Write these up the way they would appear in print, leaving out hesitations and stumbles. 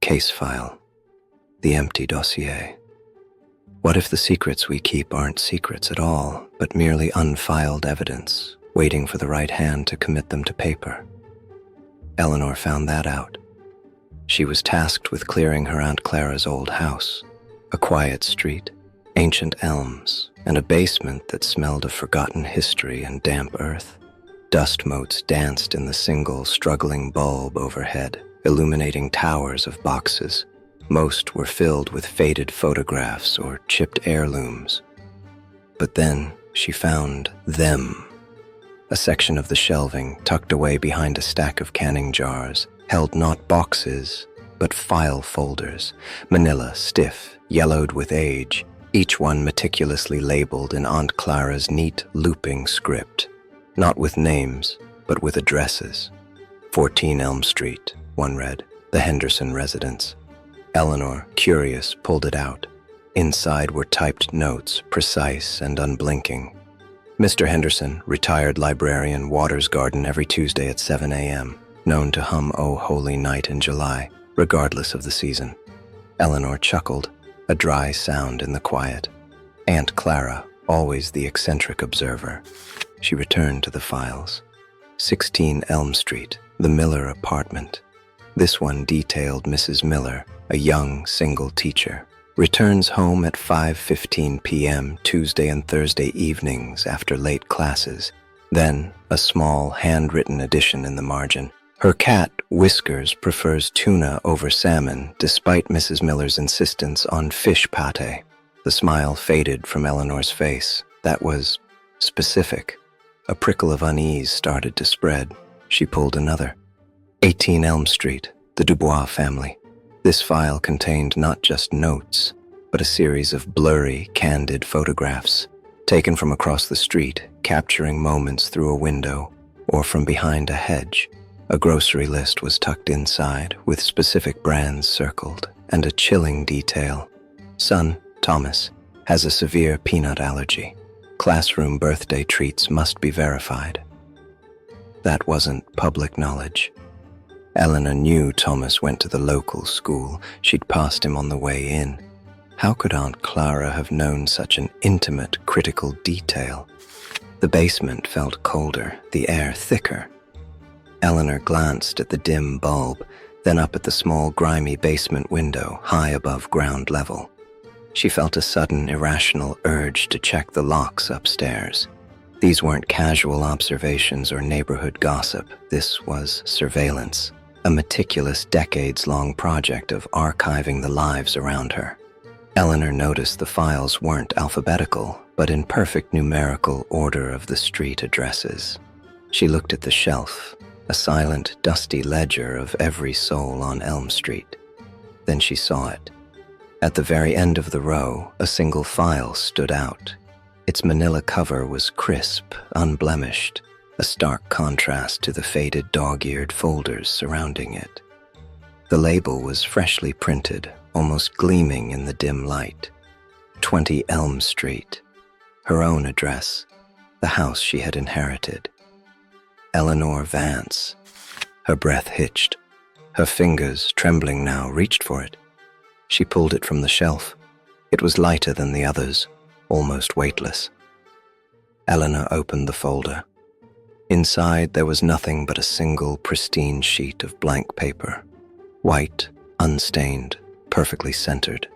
case file, the empty dossier. What if the secrets we keep aren't secrets at all, but merely unfiled evidence, waiting for the right hand to commit them to paper? Eleanor found that out. She was tasked with clearing her Aunt Clara's old house, a quiet street, ancient elms, and a basement that smelled of forgotten history and damp earth. Dust motes danced in the single, struggling bulb overhead, illuminating towers of boxes. Most were filled with faded photographs or chipped heirlooms. But then she found them. A section of the shelving, tucked away behind a stack of canning jars, held not boxes, but file folders, manila, stiff, yellowed with age, each one meticulously labeled in Aunt Clara's neat, looping script. Not with names, but with addresses. 14 Elm Street, one read, the Henderson residence. Eleanor, curious, pulled it out. Inside were typed notes, precise and unblinking. Mr. Henderson, retired librarian, waters garden every Tuesday at 7 a.m., known to hum O Holy Night in July, regardless of the season. Eleanor chuckled, a dry sound in the quiet. Aunt Clara, always the eccentric observer. She returned to the files. 16 Elm Street, the Miller apartment. This one detailed Mrs. Miller, a young, single teacher. Returns home at 5:15 p.m. Tuesday and Thursday evenings after late classes. Then, a small, handwritten addition in the margin. Her cat, Whiskers, prefers tuna over salmon, despite Mrs. Miller's insistence on fish pâté. The smile faded from Eleanor's face. That was specific. A prickle of unease started to spread. She pulled another. 18 Elm Street, the Dubois family. This file contained not just notes, but a series of blurry, candid photographs, taken from across the street, capturing moments through a window, or from behind a hedge. A grocery list was tucked inside, with specific brands circled, and a chilling detail. Son, Thomas, has a severe peanut allergy. Classroom birthday treats must be verified. That wasn't public knowledge. Eleanor knew Thomas went to the local school. She'd passed him on the way in. How could Aunt Clara have known such an intimate, critical detail? The basement felt colder, the air thicker. Eleanor glanced at the dim bulb, then up at the small, grimy basement window high above ground level. She felt a sudden, irrational urge to check the locks upstairs. These weren't casual observations or neighborhood gossip. This was surveillance, a meticulous, decades-long project of archiving the lives around her. Eleanor noticed the files weren't alphabetical, but in perfect numerical order of the street addresses. She looked at the shelf, a silent, dusty ledger of every soul on Elm Street. Then she saw it. At the very end of the row, a single file stood out. Its manila cover was crisp, unblemished, a stark contrast to the faded dog-eared folders surrounding it. The label was freshly printed, almost gleaming in the dim light. 20 Elm Street, her own address, the house she had inherited. Eleanor Vance. Her breath hitched. Her fingers, trembling now, reached for it. She pulled it from the shelf. It was lighter than the others, almost weightless. Eleanor opened the folder. Inside, there was nothing but a single, pristine sheet of blank paper. White, unstained, perfectly centered.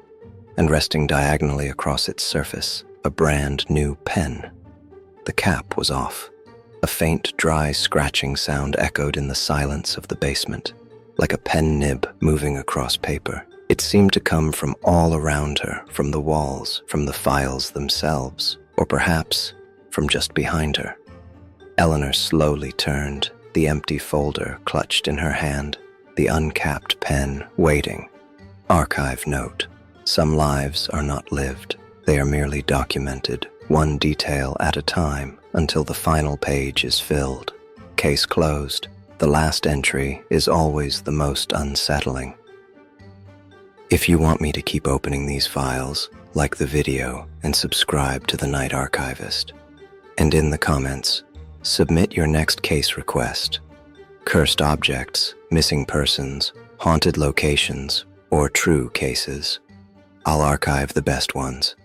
And resting diagonally across its surface, a brand new pen. The cap was off. A faint, dry scratching sound echoed in the silence of the basement, like a pen nib moving across paper. It seemed to come from all around her, from the walls, from the files themselves, or perhaps from just behind her. Eleanor slowly turned, the empty folder clutched in her hand, the uncapped pen waiting. Archive note. Some lives are not lived. They are merely documented, one detail at a time, until the final page is filled. Case closed. The last entry is always the most unsettling. If you want me to keep opening these files, like the video and subscribe to The Night Archivist. And in the comments, submit your next case request. Cursed objects, missing persons, haunted locations, or true cases. I'll archive the best ones.